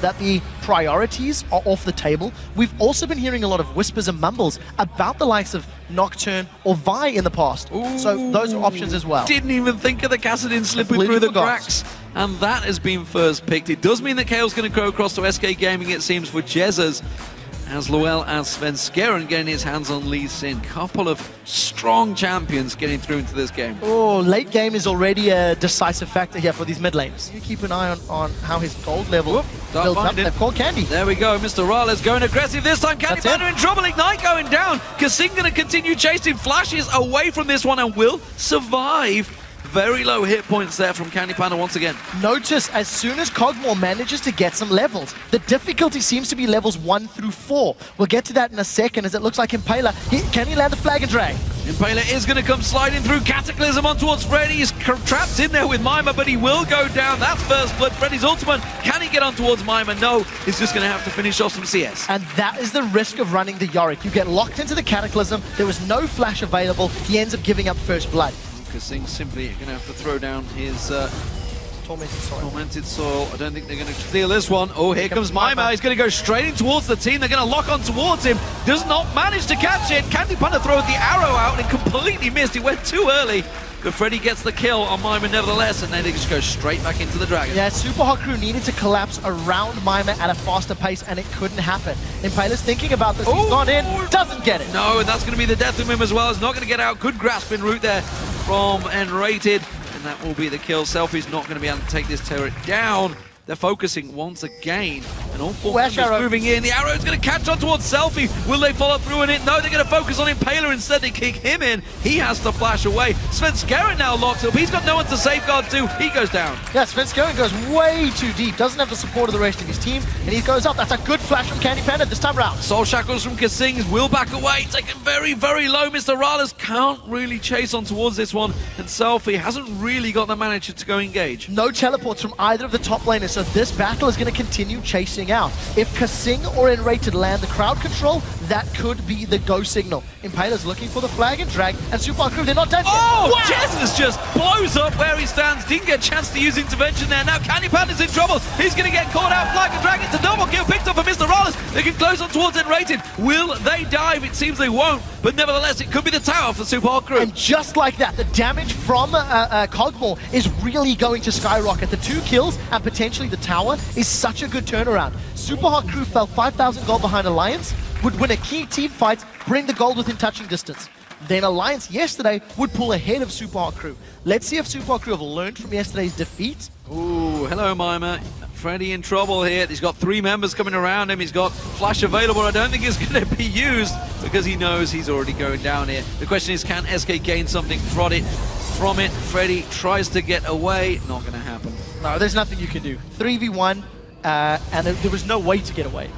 that the priorities are off the table. We've also been hearing a lot of whispers and mumbles about the likes of Nocturne or Vi in the past. Ooh. So those are options as well. Didn't even think of the Kassadin slipping through the cracks. And that has been first picked. It does mean that Kayle's going to go across to SK Gaming, it seems, for Jesiz, as well as Svenskeren getting his hands on Lee Sin. Couple of strong champions getting through into this game. Oh, late game is already a decisive factor here for these mid lanes. You keep an eye on how his gold level builds up. They've called Candy. There we go, MrRalleZ going aggressive this time. CandyPanda in trouble, Ignite going down. kaSing going to continue chasing, flashes away from this one and will survive. Very low hit points there from CandyPanda once again. Notice as soon as Kog'maw manages to get some levels, the difficulty seems to be levels 1 through 4. We'll get to that in a second as it looks like Impaler. Can he land the flag and drag? Impaler is going to come sliding through Cataclysm on towards Freddy. He's trapped in there with Mimer, but he will go down. That's first blood. Freddy's ultimate. Can he get on towards Mimer? No. He's just going to have to finish off some CS. And that is the risk of running the Yorick. You get locked into the Cataclysm. There was no flash available. He ends up giving up first blood. kaSing simply going to have to throw down his Tormented Soil. I don't think they're going to steal this one. Oh, here comes Mimer. He's going to go straight in towards the team. They're going to lock on towards him. Does not manage to catch it. CandyPanda throws the arrow out and completely missed. He went too early. But Freddy gets the kill on Mimer nevertheless, and then they just go straight back into the Dragon. Yeah, Super Hot Crew needed to collapse around Mimer at a faster pace, and it couldn't happen. Impaler's thinking about this. He's gone in, doesn't get it. No, and that's going to be the death of him as well. He's not going to get out. Good grasp in route there from nRated. And that will be the kill. Selfie's not going to be able to take this turret down. They're focusing once again. And all four members moving in. The arrow is going to catch on towards Selfie. Will they follow through in it? No, they're going to focus on Impaler instead. They kick him in. He has to flash away. Svenskeren now locked up. He's got no one to safeguard to. He goes down. Yeah, Svenskeren goes way too deep. Doesn't have the support of the rest of his team. And he goes up. That's a good flash from CandyPanda this time round. Soul Shackles from kaSing will back away. Taken very, very low. MrRalleZ can't really chase on towards this one. And Selfie hasn't really got the manager to go engage. No teleports from either of the top laners. So this battle is going to continue chasing out. If kaSing or nRated land the crowd control, that could be the go signal. Impaler's looking for the flag and drag, and Super Hot Crew, they're not done yet. Oh, wow. Jesiz just blows up where he stands. Didn't get a chance to use intervention there. Now CandyPanda's in trouble. He's going to get caught out. Flag and drag. It's a double kill picked up for MrRalleZ. They can close on towards nRated. Will they dive? It seems they won't, but nevertheless, it could be the tower for Super Hot Crew. And just like that, the damage from Kog'Maw is really going to skyrocket. The 2 kills and potentially the tower is such a good turnaround. Super Hot Crew fell 5,000 gold behind Alliance, would win a key team fight, bring the gold within touching distance. Then Alliance yesterday would pull ahead of Super Hot Crew. Let's see if Super Hot Crew have learned from yesterday's defeat. Ooh, hello Mimer. Freddy in trouble here. He's got 3 members coming around him. He's got flash available. I don't think it's going to be used because he knows he's already going down here. The question is, can SK gain something from it? Freddy tries to get away. Not going to happen. No, there's nothing you can do. 3v1, and there was no way to get away.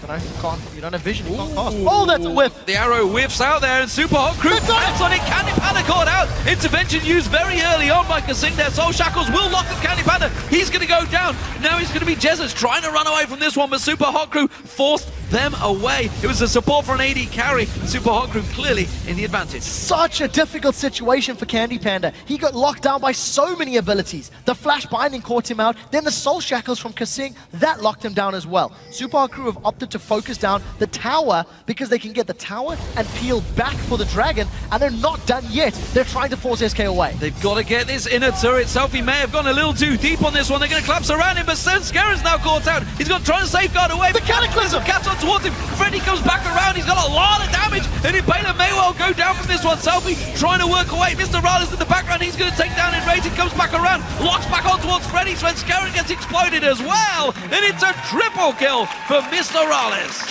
You don't have vision, you can't cast. Oh, that's a whiff! The arrow whiffs out there, and Super Hot Crew bats on it. CandyPanda caught out. Intervention used very early on by kaSing there. Soul Shackles will lock up CandyPanda. He's going to go down. Now he's going to be Jesiz trying to run away from this one, but Super Hot Crew forced them away. It was the support for an AD carry. Super Hot Crew clearly in the advantage. Such a difficult situation for CandyPanda. He got locked down by so many abilities. The Flash Binding caught him out. Then the Soul Shackles from kaSing, that locked him down as well. Super Hot Crew have opted to focus down the tower because they can get the tower and peel back for the Dragon, and they're not done yet. They're trying to force SK away. They've got to get this inner turret. Selfie may have gone a little too deep on this one. They're going to collapse around him, but Svenskeren's now caught out. He's got to try and safeguard away. The Cataclysm! Catch on towards him. Freddy comes back around. He's got a lot of damage, and Impaler may well go down from this one. Selfie trying to work away. MrRalleZ in the background. He's going to take down nRated. Comes back around. Locks back on towards Freddy. Svenskeren gets exploded as well, and it's a triple kill for MrRalleZ.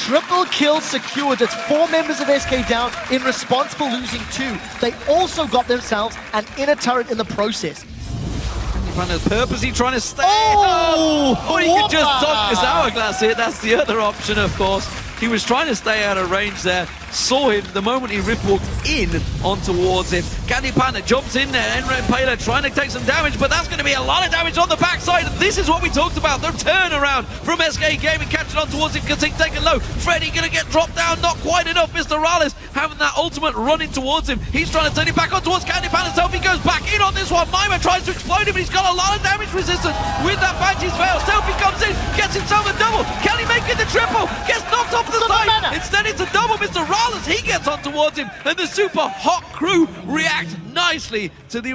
Triple kill secured. It's 4 members of SK down in response for losing 2. They also got themselves an inner turret in the process. CandyPanda's purposely trying to stay. Or he could just dodge this hourglass here. That's the other option, of course. He was trying to stay out of range there. saw him the moment he rift walked in on towards him. CandyPanda jumps in there, Impaler trying to take some damage, but that's going to be a lot of damage on the backside. And this is what we talked about, the turnaround from SK Gaming, catching on towards him, kaSing taken low. Freddy going to get dropped down, not quite enough. MrRalleZ having that ultimate running towards him. He's trying to turn it back on towards CandyPanda. Selfie goes back in on this one. Mimer tries to explode him, but he's got a lot of damage resistance with that Banshee's Veil. Selfie comes in, gets himself a double. Can he make it the triple? Gets knocked off the side. Instead it's a double. MrRalleZ, he gets on towards him, and the super hot crew react nicely to the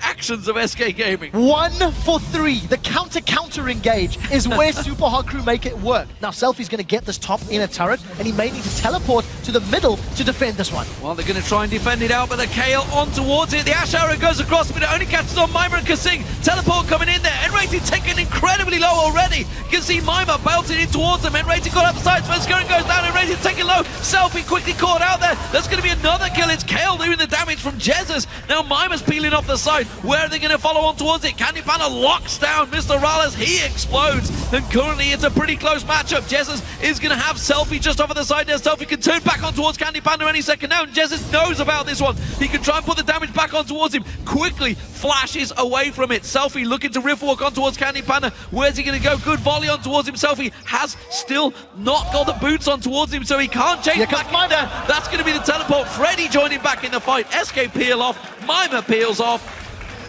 actions of SK Gaming. 1 for 3. The counter engage is where Super Hot Crew make it work. Now Selfie's going to get this top inner turret, and he may need to teleport to the middle to defend this one. Well, they're going to try and defend it out, but the Kayle on towards it. The Ashe arrow goes across, but it only catches on Mimer and kaSing. Teleport coming in there. nRated taken incredibly low already. You can see Mimer belting in towards him. nRated got out the side. Svenskeren goes down. nRated taken low. Selfie quickly caught out there. That's going to be another kill. It's Kayle doing the damage from Jesiz. Now Mimer's peeling off the side. Where are they going to follow on towards it? CandyPanda locks down MrRalleZ. He explodes. And currently it's a pretty close matchup. Jesiz is going to have Selfie just off of the side there. Selfie can turn back on towards CandyPanda any second now. And Jesiz knows about this one. He can try and put the damage back on towards him. Quickly flashes away from it. Selfie looking to rift walk on towards CandyPanda. Where's he going to go? Good volley on towards him. Selfie has still not got the boots on towards him, so he can't chase back in there. That's going to be the teleport. Freddy joining back in the fight. SK peel off. Mimer peels off.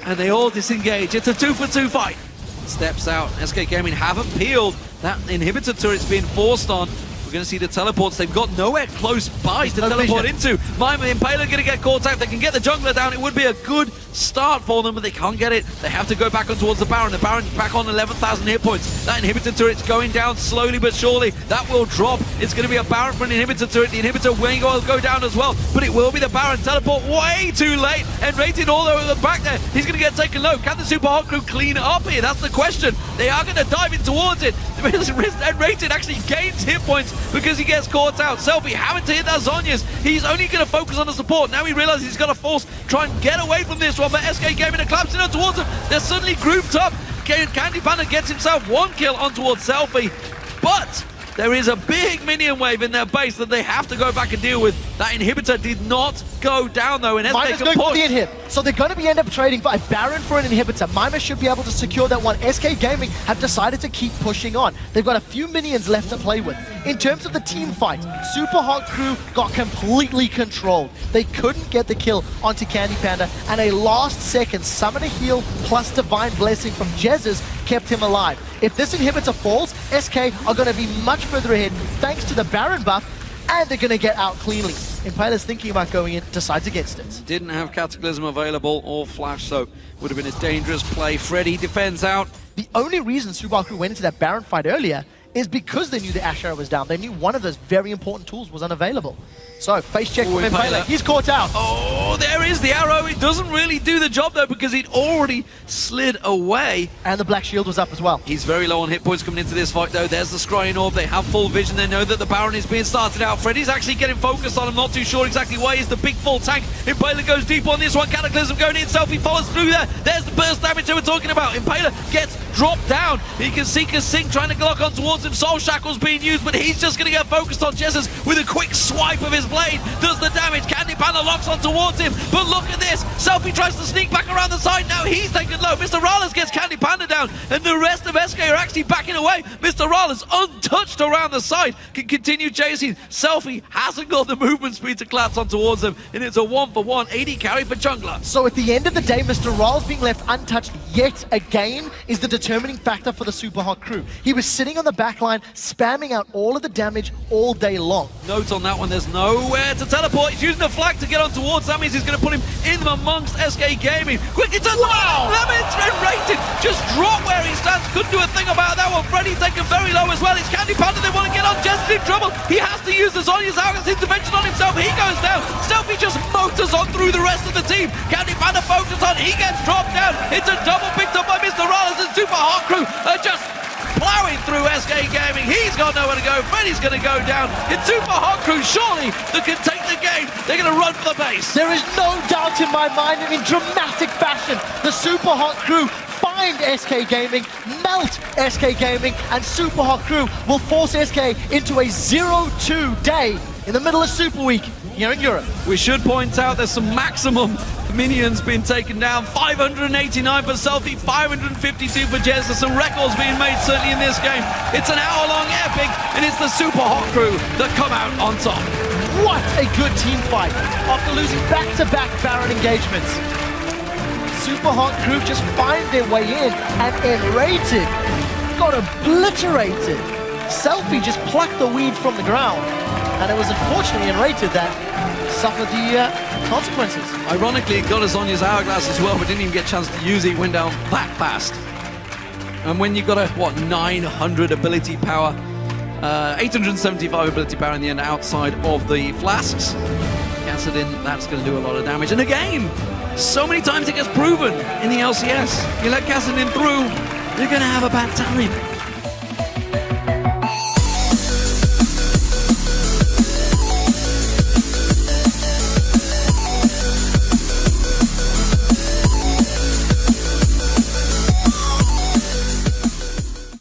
And they all disengage. It's a 2 for 2 fight. Steps out. SK Gaming haven't peeled. That inhibitor turret's being forced on. We're going to see the teleports. They've got nowhere close by to teleport into. Mimer and Impaler going to get caught out. They can get the jungler down. It would be a good start for them, but they can't get it. They have to go back on towards the Baron. The Baron back on 11,000 hit points. That inhibitor turret's going down slowly but surely. That will drop. It's going to be a Baron for an inhibitor turret. The inhibitor will go down as well, but it will be the Baron. Teleport way too late. nRated all over the back there. He's going to get taken low. Can the Super Hot Crew clean up here? That's the question. They are going to dive in towards it. nRated actually gains hit points because he gets caught out. Selfie having to hit that Zhonya's. He's only going to focus on the support. Now he realizes he's got to try and get away from this one, but SK Gaming are collapsing on towards him. They're suddenly grouped up. CandyPanda gets himself 1 kill on towards Selfie, but there is a big minion wave in their base that they have to go back and deal with. That inhibitor did not go down though, and Mimer's going for the inhib. So they're going to end up trading for a Baron for an inhibitor. Mimer should be able to secure that one. SK Gaming have decided to keep pushing on. They've got a few minions left to play with. In terms of the team fight, Super Hot Crew got completely controlled. They couldn't get the kill onto CandyPanda, and a last-second summon a heal plus Divine Blessing from Jesiz kept him alive. If this inhibitor falls, SK are going to be much further ahead thanks to the Baron buff, and they're going to get out cleanly. Impaler's thinking about going in, decides against it. Didn't have Cataclysm available or Flash, so would have been a dangerous play. Freddy defends out. The only reason Super Hot Crew went into that Baron fight earlier is because they knew the Ashe arrow was down. They knew one of those very important tools was unavailable. So, face check from Impaler. He's caught out. Oh, there is the arrow. It doesn't really do the job, though, because it already slid away. And the black shield was up as well. He's very low on hit points coming into this fight, though. There's the scrying orb. They have full vision. They know that the Baron is being started out. Freddy's actually getting focused on him. Not too sure exactly why. He's the big full tank. Impaler goes deep on this one. Cataclysm going in. Selfie follows through there. There's the burst damage they were talking about. Impaler gets dropped down. He can see kaSing trying to lock on towards him. Soul Shackle's being used, but he's just going to get focused on Jesiz with a quick swipe of his blade. Does the damage. CandyPanda locks on towards him, but look at this. Selfie tries to sneak back around the side. Now he's taken low. MrRalleZ gets CandyPanda down, and the rest of SK are actually backing away. MrRalleZ, untouched around the side, can continue chasing. Selfie hasn't got the movement speed to collapse on towards him, and it's a 1-for-1 AD carry for jungler. So at the end of the day, MrRalleZ being left untouched yet again is the determining factor for the Super Hot Crew. He was sitting on the backline, spamming out all of the damage all day long. Note on that one, there's nowhere to teleport. He's using the flag to get on towards. That means he's going to put him in amongst SK Gaming. Quickly turns around. That means nRated just drop where he stands. Couldn't do a thing about that one. Freddy taken very low as well. It's CandyPanda. They want to get on. Jesiz in trouble. He has to use the Zhonya's Aatrox intervention on himself. He goes down. Selfie just motors on through the rest of the team. CandyPanda focuses on. He gets dropped down. It's a double picked up by MrRalleZ, and Super Hot Crew are just plowing through SK Gaming. He's got nowhere to go. Freddy's going to go down. It's Super Hot Crew, surely, that can take the game. They're going to run for the base. There is no doubt in my mind, and in dramatic fashion, the Super Hot Crew find SK Gaming, melt SK Gaming, and Super Hot Crew will force SK into a 0-2 day in the middle of Super Week here in Europe. We should point out there's some maximum minions being taken down. 589 for Selfie, 552 for Jesiz. Some records being made certainly in this game. It's an hour-long epic, and it's the Super Hot crew that come out on top. What a good team fight after losing back-to-back Baron engagements. Super Hot crew just find their way in, and nRated got obliterated. Selfie just plucked the weed from the ground, and it was unfortunately nRated that suffered the consequences. Ironically, it got us on his hourglass as well, but didn't even get a chance to use it. Went down that fast. And when you've got a, what, 900 ability power, 875 ability power in the end outside of the flasks, Kassadin, that's going to do a lot of damage. And again, so many times it gets proven in the LCS. You let Kassadin through, you're going to have a bad time.